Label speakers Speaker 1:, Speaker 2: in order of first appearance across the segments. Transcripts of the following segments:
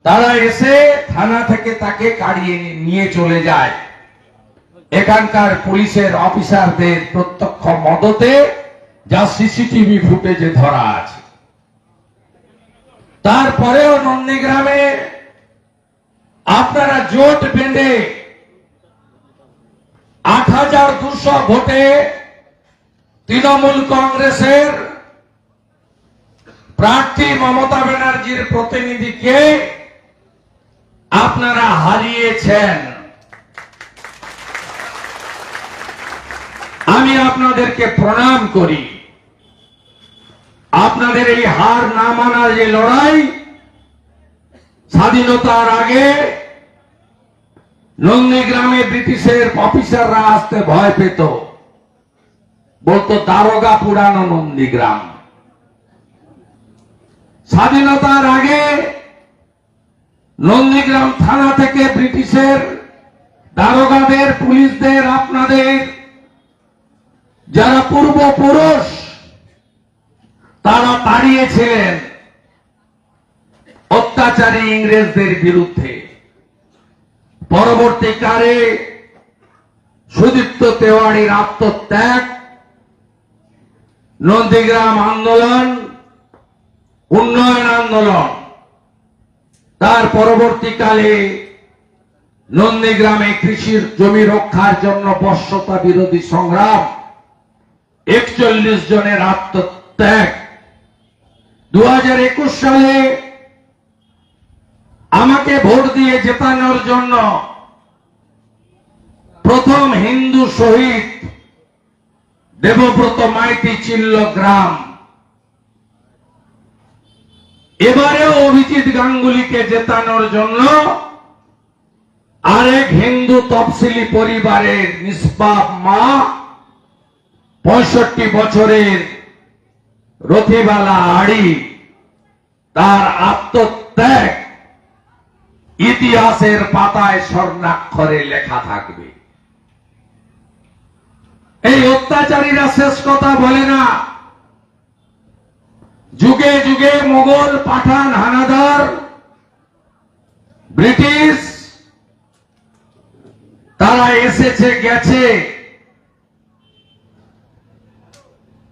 Speaker 1: তারা এসে থানা থেকে তাকে কাড়িয়ে নিয়ে চলে যায়। এখানকার পুলিশের অফিসারদের প্রত্যক্ষ মদতে, যা সিসিটিভি ফুটেজে ধরা আছে। তারপরেও নন্দীগ্রামে আপনারা জোট বেঁধে ৮,২০০ ভোটে তৃণমূল কংগ্রেসের প্রার্থী মমতা ব্যানার্জির প্রতিনিধিকে আপনারা হারিয়েছেন। আমি আপনাদেরকে প্রণাম করি। আপনাদের এই হার না মানার যে লড়াই, স্বাধীনতার আগে নন্দীগ্রামে ব্রিটিশের অফিসাররা আসতে ভয় পেত, বলতো দারোগা পুরানো নন্দীগ্রাম। স্বাধীনতার আগে নন্দীগ্রাম থানা থেকে ব্রিটিশের দারোগাদের, পুলিশদের, আপনাদের যারা পূর্বপুরুষ তারা দাঁড়িয়েছিলেন অত্যাচারী ইংরেজদের বিরুদ্ধে। পরবর্তীকালে সুদীপ্ত তেওয়ারির আত্মত্যাগ, নন্দীগ্রাম আন্দোলন, উন্নয়ন আন্দোলন, তার পরবর্তীকালে নন্দীগ্রামে কৃষির জমি রক্ষার জন্য বশ্যতা বিরোধী সংগ্রাম, ৪১ জনের আত্মত্যাগ। ২০২১ সালে আমাকে ভোট দিয়ে জেতানোর জন্য প্রথম হিন্দু শহীদ দেবব্রত মাইতি চিল্লগ্রাম। এবারেও অভিজিৎ গাঙ্গুলিকে জেতানোর জন্য আরেক হিন্দু তফসিলি পরিবারের নিষ্পাপ মা, ৬৫ বছরের রথিবালা আড়ি, তার আত্মত্যাগ ইতিহাসের পাতায় স্বর্ণাক্ষরে লেখা থাকবে। এই অত্যাচারীরা শেষ কথা বলে না। যুগে যুগে মোগল, পাঠান, হানাদার, ব্রিটিশ তারা এসেছে গেছে।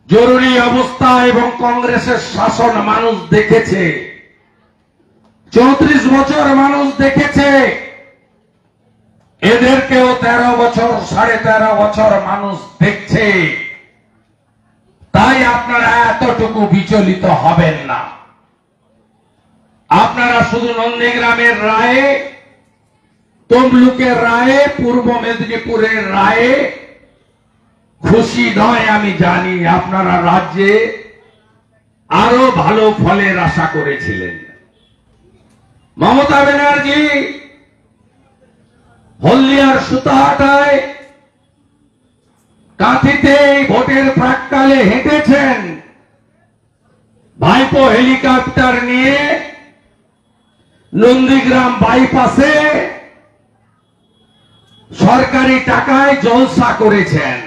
Speaker 1: জরুরি অবস্থা এবং কংগ্রেসের শাসন মানুষ দেখেছে। ৩৪ বছর মানুষ দেখেছে। এদেরকেও ১৩ বছর, ১৩.৫ বছর মানুষ দেখছে। তাই আপনারা এতটুকু বিচলিত হবেন না। আপনারা শুধু নন্দীগ্রামের রায়ে, তমলুকের রায়ে, পূর্ব মেদিনীপুরের রায়ে খুশি নয় আমি জানি। আপনারা রাজ্যে আরো ভালো ফলের আশা করেছিলেন। মমতা ব্যানার্জি হলদিয়ার সুতাহাটায়, কাঁথিতে ভোটের প্রাক্কালে হেঁটেছেন। ভাইপো হেলিকপ্টার নিয়ে নন্দীগ্রাম বাইপাসে সরকারি টাকায় জলসা করেছেন।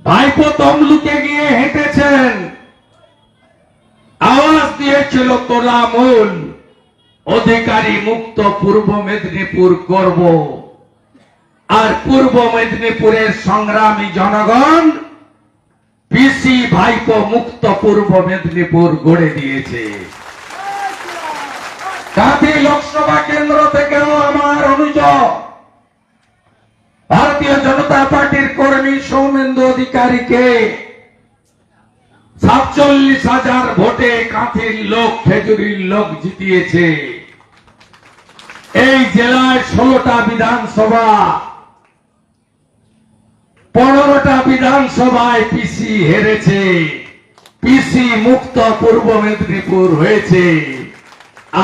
Speaker 1: ভাইপো তমলুকে গিয়ে হেঁটেছেন। আওয়াজ দিয়েছিল তোলামূল, অধিকারী মুক্ত পূর্ব মেদিনীপুর করব। আর পূর্ব মেদিনীপুরের সংগ্রামী জনগণ পিসি ভাইপো মুক্ত পূর্ব মেদিনীপুর গড়ে দিয়েছে। কাঁথি লোকসভা কেন্দ্র থেকেও আমার অনুযোগ ভারতীয় জনতা পার্টির কর্মী সৌমেন্দু অধিকারীকে ৪৭,০০০ ভোটে কাঁথির লোক, খেজুরির লোক জিতিয়েছে। এই জেলায় ১৬টা বিধানসভা, ১৫টা বিধানসভায় পিসি হেরেছে। পিসি মুক্ত পূর্ব মেদিনীপুর হয়েছে।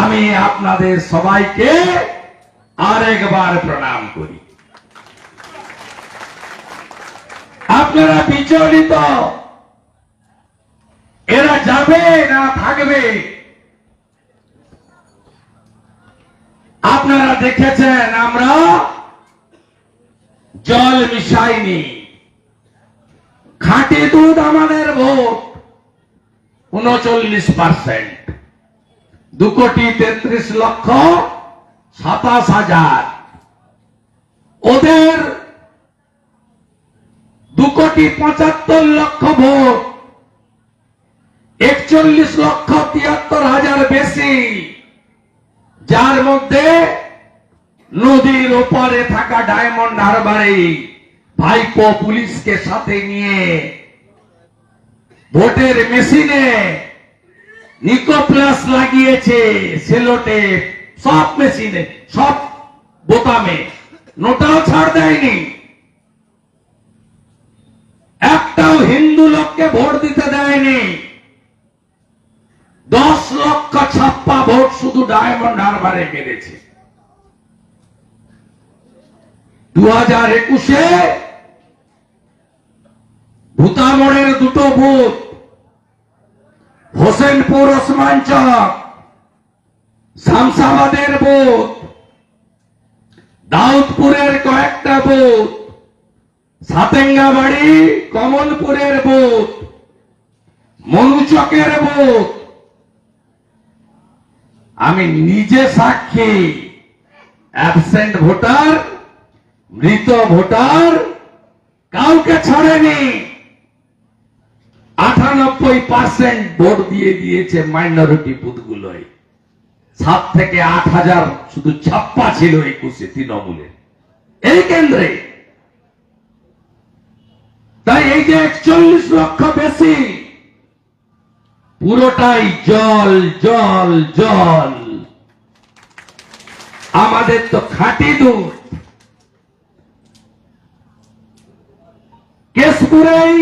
Speaker 1: আমি আপনাদের সবাইকে আরেকবার প্রণাম করি। আপনারা বিচলিত, এরা যাবে না থাকবে? আপনারা দেখেছেন আমরা জল মিশাইনি। খাঁটি দুধ আমাদের ভোট ৩৯%, 2,33,27,000 ওদের 2,75,00,000 ভোট, 41,73,000 বেশি, যার মধ্যে নদীর ওপারে থাকা ডায়মন্ড হারবারে ভাইপো পুলিশকে সাথে নিয়ে ভোটের মেশিনে নিকোপ্লাস লাগিয়েছে, সেলোটে, সব মেশিনে, সব বোতামে, নোটাও ছাড় দেয়নি। একটাও হিন্দু লোককে ভোট দিতে দেয়নি। 10 লক্ষ ছাপ্পা ভোট শুধু ডায়মন্ড হারবারে মেরেছে। 2021-এ ভূতামোড়ের 2টো বুথ, হোসেনপুর ওসমান চক, শামসাবাদের বুথ, দাউদপুরের কয়েকটা বুথ, সাতেঙ্গাবাড়ি কমলপুরের বুথ, মনুচকের বুথ, আমি নিজে সাক্ষী, অ্যাবসেন্ট ভোটার, মৃত ভোটার কাউকে ছাড়েনি। 98% ভোট দিয়ে দিয়েছে মাইনরিটি বুথগুলোয়। 7 থেকে 8,000 শুধু ছাপ্পা ছিল 21-এ তৃণমূলের এই কেন্দ্রে। তাই এই যে 41 লক্ষ বেশি, পুরোটাই জল জল জল। আমাদের তো খাঁটি দুধ। কেশপুরেই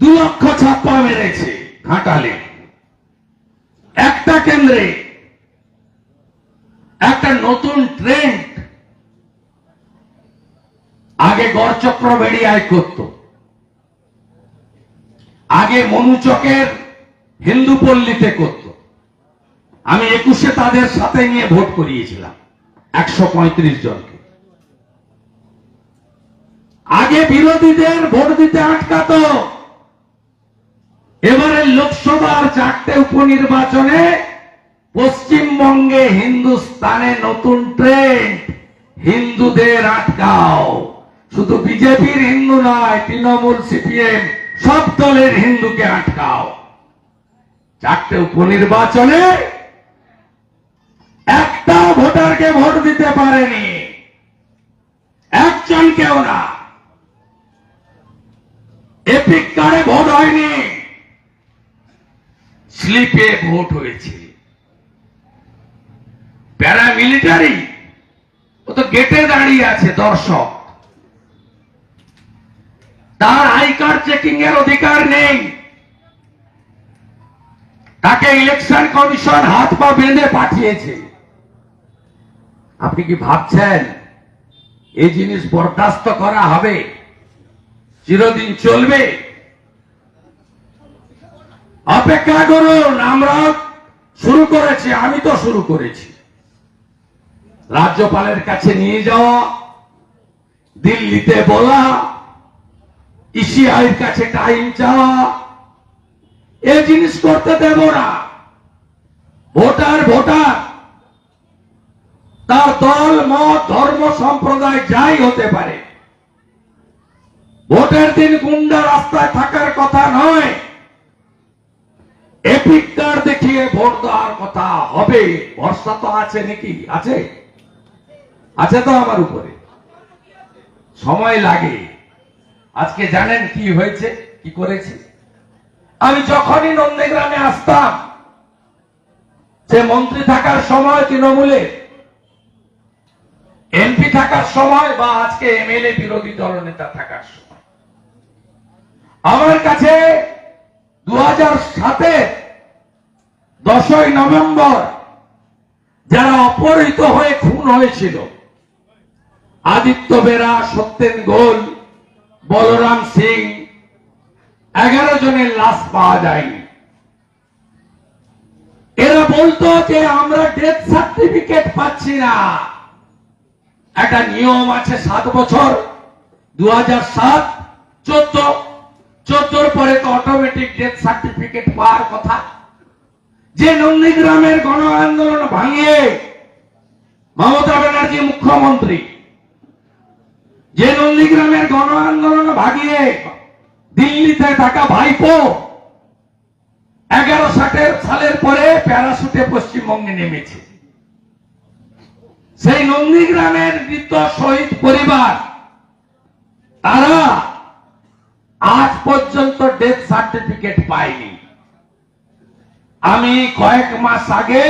Speaker 1: 2 লক্ষ ছাপ্পা মেরেছে ঘাটালে। একটা কেন্দ্রে একটা নতুন ট্রেন্ড। আগে গড়চক্র বেড়িয়ায় করত, আগে মনুচকের হিন্দু পল্লীতে করত। আমি 21-এ তাদের সাথে নিয়ে ভোট করিয়েছিলাম 135 জনকে। আগে বিরোধীদের ভোট দিতে আটকাত। এবারে লোকসভার 4টে উপনির্বাচনে পশ্চিমবঙ্গে হিন্দুস্তানে নতুন ট্রেন্ড, হিন্দুদের আটকাও। শুধু বিজেপির হিন্দু নয়, তৃণমূল, সিপিএম সব দলের হিন্দুকে আটকাও। 4টে উপনির্বাচনে একটা ভোটারকে ভোট দিতে পারেনি, একজনকেও না। এপিক কার্ডে ভোট হয়নি, স্লিপে ভোট হয়েছে। প্যারামিলিটারি ও তো গেটে দাঁড়িয়ে আছে দর্শক, তার আই কার্ড চেকিং এর অধিকার নেই। তাকে ইলেকশন কমিশন হাত পা বেঁধে পাঠিয়েছে। আপনি কি ভাবছেন এই জিনিস বরদাস্ত করা হবে? চিরদিন চলবে? অপেক্ষা করুন। আমরা শুরু করেছি, আমি তো শুরু করেছি। রাজ্যপালের কাছে নিয়ে যাওয়া, দিল্লিতে বলা, ইসিআইর কাছে টাইম চাওয়া, এই জিনিস করতে দেব না। ভোটার ভোটার, তার দল, মত, ধর্ম, সম্প্রদায় যাই হতে পারে। ভোটের দিন গুন্ডা রাস্তায় থাকার কথা নয়। এপিক কার্ড দেখিয়ে ভোট দেওয়ার কথা হবে। ভরসা তো আছে নাকি? আছে? আছে তো আমার উপরে। সময় লাগে। আজকে জানেন কি হয়েছে, কি করেছে? আমি যখনই নন্দীগ্রামে আসতাম, সে মন্ত্রী থাকার সময় তৃণমূলে, এমপি থাকার সময়, বা আজকে এমএলএ বিরোধী দলনেতা থাকার সময়, আমার কাছে 2007-এ 10ই নভেম্বর যারা অপহৃত হয়ে খুন হয়েছিল, আদিত্য বেরা, সত্যেন গোল, বলরাম সিং, 11 জনের লাশ পাওয়া যায়নি। এরা বলতো যে আমরা ডেথ সার্টিফিকেট পাচ্ছি না। একটা নিয়ম আছে 7 বছর, 2007, 14 পরে তো অটোমেটিক ডেথ সার্টিফিকেট পাওয়ার কথা। যে নন্দীগ্রামের গণ আন্দোলন ভাঙিয়ে মমতা ব্যানার্জি মুখ্যমন্ত্রী, যে নন্দীগ্রামের গণ আন্দোলন ভাগিয়ে দিল্লিতে থাকা ভাইপো 11 সালের পরে প্যারাশুটে পশ্চিমবঙ্গে নেমেছে, সেই নন্দীগ্রামের মৃত শহীদ পরিবার তারা আজ পর্যন্ত ডেথ সার্টিফিকেট পায়নি। আমি কয়েক মাস আগে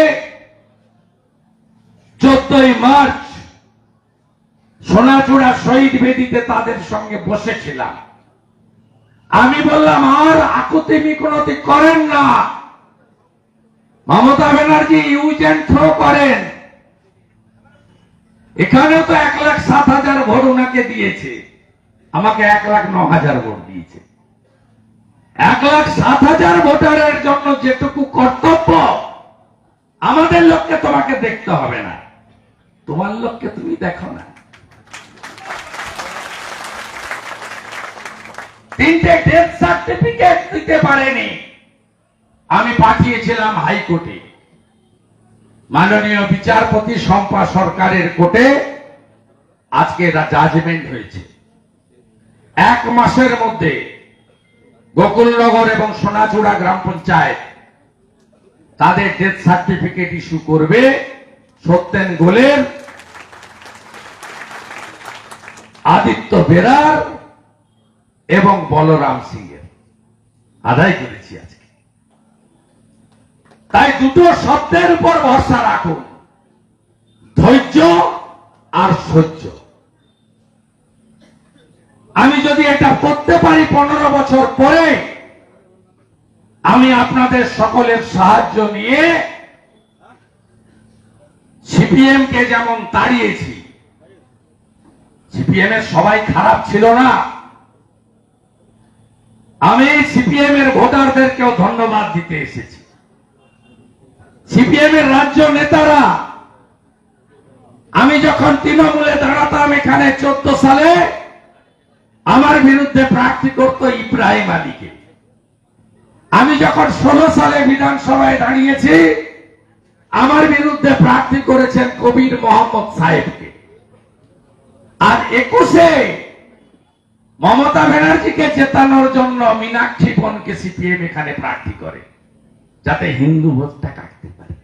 Speaker 1: 14ই মার্চ সোনাচূড়া শহীদ বেদিতে তাদের সঙ্গে বসেছিলাম। আমি বললাম, আর আকুতি মিনতি করেন না, Mamata Banerjee use and throw করেন। এখানেও তো 1,07,000 ভোট ওনাকে দিয়েছে, আমাকে 1,09,000 ভোট দিয়েছে। 1,07,000 ভোটারের জন্য যেটুকু কর্তব্য, আমাদের লোককে তোমাকে দেখতে হবে না, তোমার লোককে তুমি দেখো না। 3টে ডেথ সার্টিফিকেট দিতে পারেনি, আমি পাঠিয়েছিলাম হাইকোর্টে। মাননীয় বিচারপতি শম্পা সরকারের কোর্টে আজকে জাজমেন্ট হয়েছে। 1 মাসের মধ্যে গোকুলনগর এবং সোনাচূড়া গ্রাম পঞ্চায়েত তাদের ডেথ সার্টিফিকেট ইস্যু করবে। সত্যেন গোলের, আদিত্য বেরার এবং বলরাম সিং এর আদায় করেছি আজকে। তাই দুটো শব্দের উপর ভরসা রাখুন, ধৈর্য আর সহ্য। আমি যদি এটা করতে পারি 15 বছর পরে, আমি আপনাদের সকলের সাহায্য নিয়ে সিপিএম কে যেমন তাড়িয়েছি, সিপিএম এর সবাই খারাপ ছিল না, আমি সিপিএম এর ভোটারদেরকেও ধন্যবাদ দিতে এসেছি। সিপিএম এর রাজ্য নেতারা, আমি যখন তৃণমূলে দাঁড়াতাম এখানে 14 সালে, আমার বিরুদ্ধে প্রার্থী করত ইব্রাহিম আলীকে। আমি যখন 16 সালে বিধানসভায় দাঁড়িয়েছি, আমার বিরুদ্ধে প্রার্থী করেছেন কবির মোহাম্মদ সাহেবকে। আর 21-এ মমতা ব্যানার্জিকে জেতানোর জন্য মীনাক্ষী বনকে সিপিএম এখানে প্রার্থী করে, যাতে হিন্দু ভোটটা কাটতে পারে।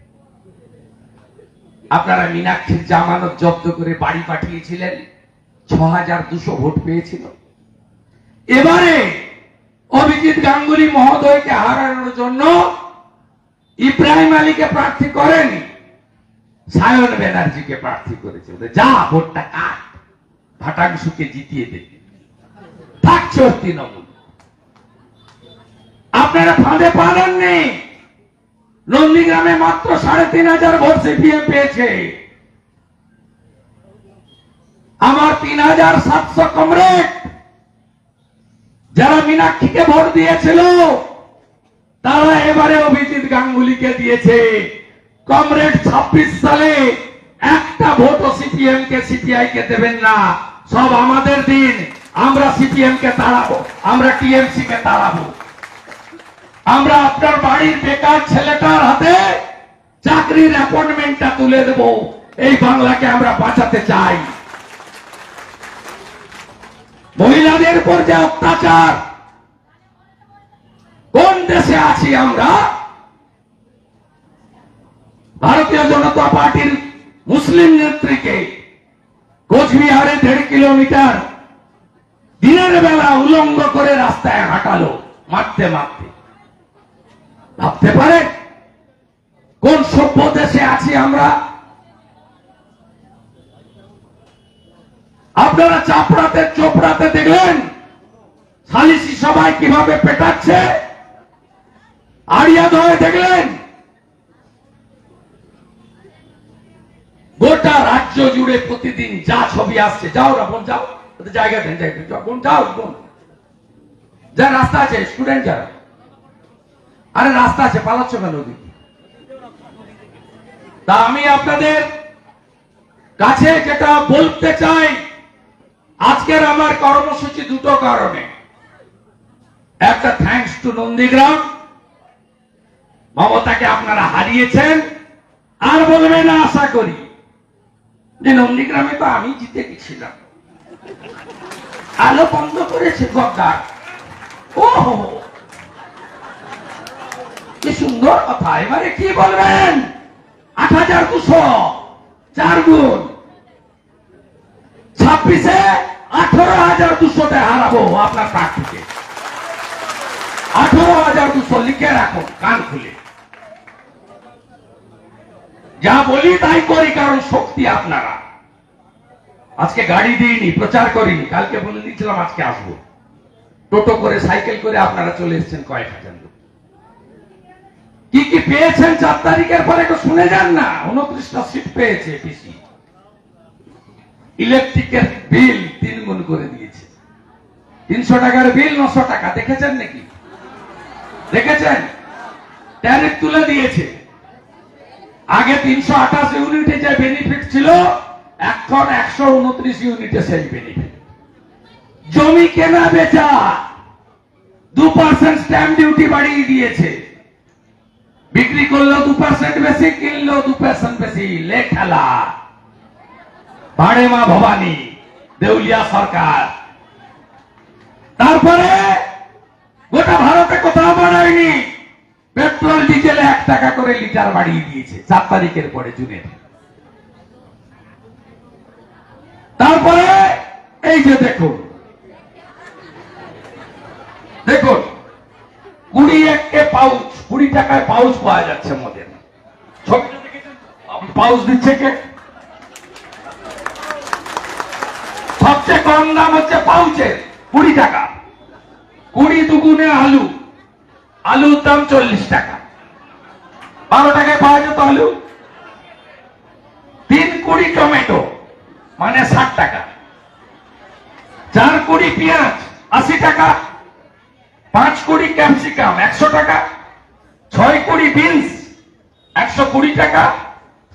Speaker 1: আপনারা মীনাক্ষীর জামানত জব্দ করে বাড়ি পাঠিয়েছিলেন, 6,200 ভোট পেয়েছিল। এবারে অভিজিৎ গাঙ্গুলি মহোদয়কে হারানোর জন্য ইব্রাহিম আলীকে প্রার্থী করেনি, সায়ন ব্যানার্জিকে প্রার্থী করেছে। যা ভোটটা কাট, ভাটাংশুকে জিতিয়ে দেবে, থাকছে তৃণমূল। আপনারা ফাঁদে পা দেননি। নন্দীগ্রামে মাত্র 3,500 ভোট সিপিএম পেয়েছে। আমার 3,700 কমরেড যারা মীনাক্ষীকে ভোট দিয়েছিল, তারা এবারে অভিজিৎ গাঙ্গুলিকে দিয়েছে। কমরেড 26 সালে একটা ভোটও সিপিএম কে সিপিআই কে দেবেন না, সব আমাদের দিন। আমরা সিপিএম কে তাড়াবো, আমরা টিএমসি কে তাড়াবো। আমরা আপনার বাড়ির বেকার ছেলেটার হাতে চাকরির অ্যাপয়েন্টমেন্টটা তুলে দেব। এই বাংলাকে আমরা বাঁচাতে চাই। মহিলাদের উপর যে অত্যাচার, কোন দেশে আছি আমরা? ভারতীয় জনতা পার্টির মুসলিম নেত্রীকে কোচবিহারে 1.5 কিলোমিটার দিনের বেলা উলঙ্গ করে রাস্তায় হাঁটালো, মারতে মারতে। ভাবতে পারে কোন সভ্য দেশে আছি আমরা? আপনারা চাপড়াতে চোপড়াতে দেখলেন সালিসি সভায় কিভাবে পেটাচ্ছে, আড়িয়াদহে দেখলেন। গোটা রাজ্য জুড়ে প্রতিদিন যা ছবি আসছে, যাও না বোন, যাও জায়গা দেন, বোন যাও, বোন যা রাস্তা আছে, স্টুডেন্ট যারা, আরে রাস্তা আছে, পালাচ্ছ কেন ওদিকে? তা আমি আপনাদের কাছে যেটা বলতে চাই, আজকের আমার কর্মসূচি দুটো কারণে। একটা, থ্যাঙ্কস টু নন্দীগ্রাম, মমতাকে আপনারা হারিয়েছেন, আর বলবে না আশা করি যে নন্দীগ্রামে তো আমি জিতে গেছিলাম, আলো বন্ধ করেছে গদ্দার। ও কি সুন্দর কথা। এবারে কি বলবেন? ৮,২০০ 4 গুণ ২৬-এ ১৮,২০০-তে হারাবো আপনার প্রার্থীকে। ১৮,২০০ লিখে রাখুন কান খুলে। যা বলি তাই করি, কারণ শক্তি আপনারা। আজকে গাড়ি দিইনি, প্রচার করিনি, কালকে বলে দিয়েছিলাম আজকে আসবো। টোটো করে, সাইকেল করে আপনারা চলে এসেছেন কয়েক হাজার লোক। কি কি পেয়েছেন ৪ তারিখের পরে একটু শুনে যান না। ২৯টা সিট পেয়েছে পিসি। ইলেকট্রিকের বিল ৩ গুণ করে দিয়েছে। ৩০০ টাকার বিল ৯০০ টাকা। দেখেছেন নাকি? দেখেছেন? ট্যারিফ তুলে দিয়েছে। আগে ৩২৮ ইউনিটে যে বেনিফিট ছিল, এখন ১২৯ ইউনিটে সেই বেনিফিট। জমি কেনা বেচা 2% স্ট্যাম্প ডিউটি বাড়িয়ে দিয়েছে। বিক্রি করলেও 2% বেশি, কিনলেও 2% বেশি। লেখালা ভাড়ে মা ভবানী, দেউলিয়া সরকার। তারপরে গোটা ভারতে কোথাও বাড়ায়নি। পেট্রোল ডিজেলে ১ টাকা করে লিটার বাড়িয়ে দিয়েছে ৪ তারিখের পরে, জুনের। তারপরে এই যে দেখুন, দেখুন ২০ পাউচ, ২০ টাকায় পাউচ পাওয়া যাচ্ছে মদের। ছবিটা দেখেছেন? পাউচ দিচ্ছে কে? সবচেয়ে কম দাম হচ্ছে পাউচের ২০ টাকা। ২০ দুগুণে আলু, আলুর দাম ৪০ টাকা। ১২ টাকায় পাওয়া যেত আলু। ৩ কুড়ি টমেটো মানে ৬০ টাকা। ৪ কুড়ি পেঁয়াজ ৮০ টাকা। ৫ কুড়ি ক্যাপসিকাম ১০০ টাকা। ৬ কুড়ি বিনস ১২০ টাকা।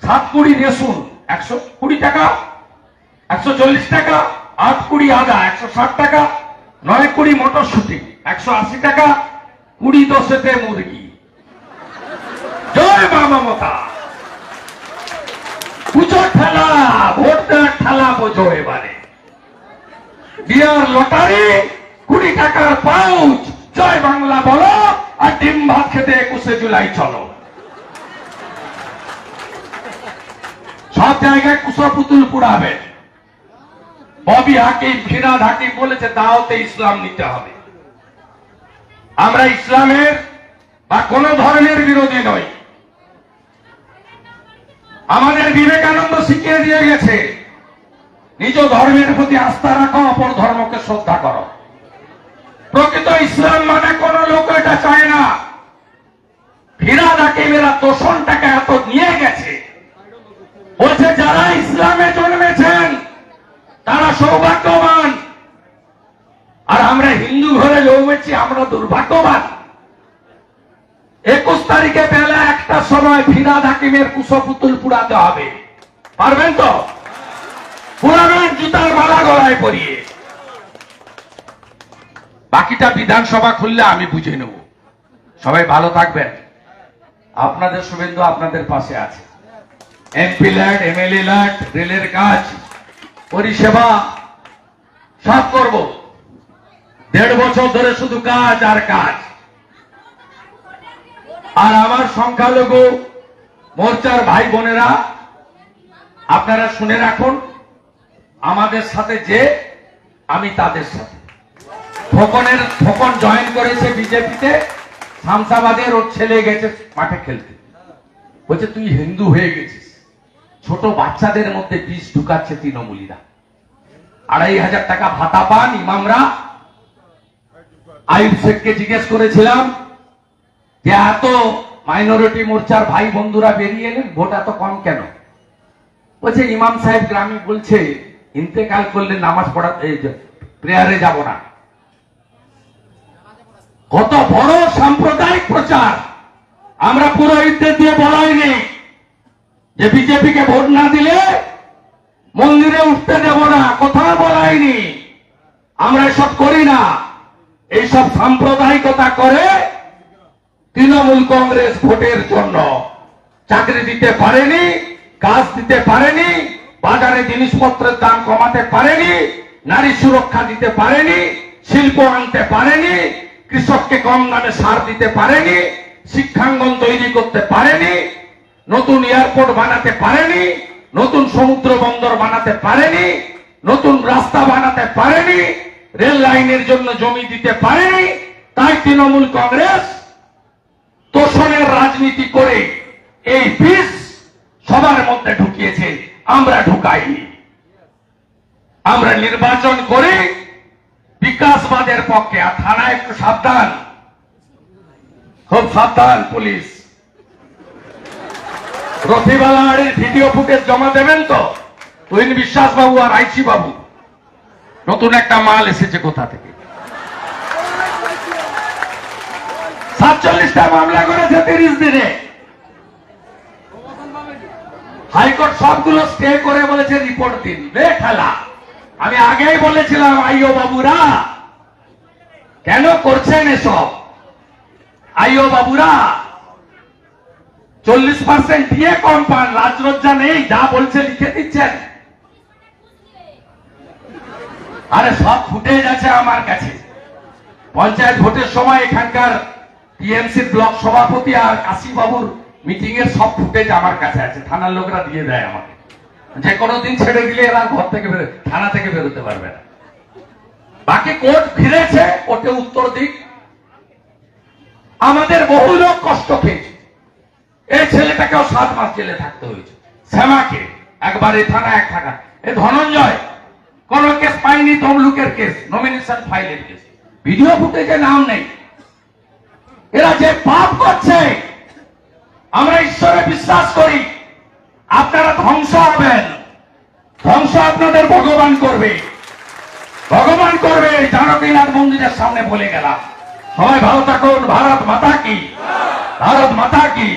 Speaker 1: ৭ কুড়ি রসুন ১২০ টাকা, ১৪০ টাকা। ৮ কুড়ি আদা ১৬০ টাকা। ৯ কুড়ি মটরশুটি ১৮০ টাকা। ২০ দশেতে মুরগি। জয় মা মমতা। পুজো ঠেলা, ভোট দেওয়ার ঠেলা বোঝো এবারে। বিয়ার লটারি ২০ টাকার পাউচ। জয় বাংলা বলো, আর ডিম ভাত খেতে ২১শে জুলাই চলো। সব জায়গায় কুশপুতুল পুড়াবে। ববি হাকিম, ফিরাদ হাকিম বলেছে দাওয়াতে ইসলাম নিতে হবে। আমরা ইসলামের বা কোন ধর্মের বিরোধী নই। আমাদের বিবেকানন্দ শিখিয়ে দিয়ে গেছে, নিজ ধর্মের প্রতি আস্থা রাখো, অপর ধর্মকে শ্রদ্ধা করো। প্রকৃত ইসলাম মানে কোন লোক এটা চায় না। ফিরাদ হাকিমেরা তোষণটাকে এত নিয়ে গেছে, বলছে যারা ইসলামে জন্মেছেন তারা সৌভাগ্যবান, আর আমরা হিন্দু ঘরে জন্মেছি আমরা দুর্ভাগ্যবান। ২১ তারিখে বেলা ১টার সময় ফিরাদ হাকিমের কুশপুতুল পুড়াতে হবে। পারবেন তো? পুরাবেন জুতার মালা গলায় পরিয়ে। বাকিটা বিধানসভা খুললে আমি বুঝে নেব। সবাই ভালো থাকবেন। আপনাদের শুভেন্দু আপনাদের পাশে আছে। এমপি ল্যাড, এমএলএ ল্যাড, রেলের কাজ, পরিষেবা সব করব। ১.৫ বছর ধরে শুধু কাজ আর কাজ। আর আমার সংখ্যালঘু মোর্চার ভাই বোনেরা, আপনারা শুনে রাখুন, আমাদের সাথে যে আমি তাদের সাথে। ফোকন জয়েন করেছে বিজেপিতে, শামসাবাদের। ওর ছেলে গেছে মাঠে খেলতে, বলছে তুই হিন্দু হয়ে গেছিস। ছোট বাচ্চাদের মধ্যে বিষ ঢুকাচ্ছে তৃণমূলীরা। ২৫০০ টাকা ভাতা পান ইমামরা। আইয়ুব শেখকে জিজ্ঞেস করেছিলাম যে এত মাইনরিটি মোর্চার ভাই বন্ধুরা বেরিয়ে এলেন, ভোট এত কম কেন? বলছে ইমাম সাহেব গ্রামে বলছে ইন্তেকাল করলে নামাজ পড়া, প্রেয়ারে যাব না। কত বড় সাম্প্রদায়িক প্রচার। আমরা পুরোহিতদের দিয়ে বলাই নেই যে বিজেপিকে ভোট না দিলে মন্দিরে উঠতে দেব না, কোথাও বলাইনি। আমরা এসব করি না। এইসব সাম্প্রদায়িকতা করে তৃণমূল কংগ্রেস ভোটের জন্য চাকরি দিতে পারেনি, কাজ দিতে পারেনি, বাজারে জিনিসপত্রের দাম কমাতে পারেনি, নারী সুরক্ষা দিতে পারেনি, শিল্প আনতে পারেনি, কৃষককে কম দামে সার দিতে পারেনি, শিক্ষাঙ্গন তৈরি করতে পারেনি, নতুন এয়ারপোর্ট বানাতে পারেনি, নতুন সমুদ্র বন্দর বানাতে পারেনি, নতুন রাস্তা বানাতে পারেনি, রেল লাইনের জন্য জমি দিতে পারেনি। তাই তৃণমূল কংগ্রেস তোষণের রাজনীতি করে এই বিষ সবার মধ্যে ঢুকিয়েছে, আমরা ঢুকাইনি। আমরা নির্বাচন করে বিকাশবাদের পক্ষে। আর থানায় একটু সাবধান, খুব সাবধান পুলিশ। রথিবালার ভিডিও ফুটেজ জমা দেবেন তো? তুহিন বিশ্বাস বাবু আর আইসি বাবু, নতুন একটা মাল এসেছে কোথা থেকে। 47টা মামলা করেছে 30 দিনে। হাইকোর্ট সবগুলো স্টে করে বলেছে রিপোর্ট দিন। খেলা আমি আগেই বলেছিলাম, আইও বাবুরা কেন করছেন এসব? আইও বাবুরা 40% দিয়ে কম পান, রাজলজ্জা নেই, যা বলছে লিখে দিচ্ছেন। আরে সব ফুটেজ আছে আমার কাছে। পঞ্চায়েত ভোটের সময় এখানকার টিএমসির ব্লক সভাপতি আর কাশীবাবুর মিটিং এর সব ফুটেজ আমার কাছে আছে, থানার লোকরা দিয়ে দেয় আমাকে। যে কোনো দিন ছেড়ে দিলে এরা ঘর থেকে থানা থেকে বেরোতে পারবে না। বাকি কোর্ট ফিরেছে, কোর্টে উত্তর দিক। আমাদের বহু লোক কষ্ট খেয়েছে। এই ছেলেটাকেও 7 মাস জেলে থাকতে হয়েছে। শ্যামাকে একবার এই থানা এক থাকা। এই ধনঞ্জয় কোন কেস পাইনি, তমলুকের কেস, নমিনেশন ফাইলের কেস, ভিডিও ফুটেজে নাম নেই। এরা যে পাপ করছে, আমরা ঈশ্বরে বিশ্বাস করি। আপনারা ধ্বংস হবেন, ধ্বংস আপনাদের ভগবান করবে, ভগবান করবে। জানকীনাথ মন্দিরের সামনে বলে গেলাম। সবাই ভালো থাকুন। ভারত মাতা কি, ভারত মাতা কি।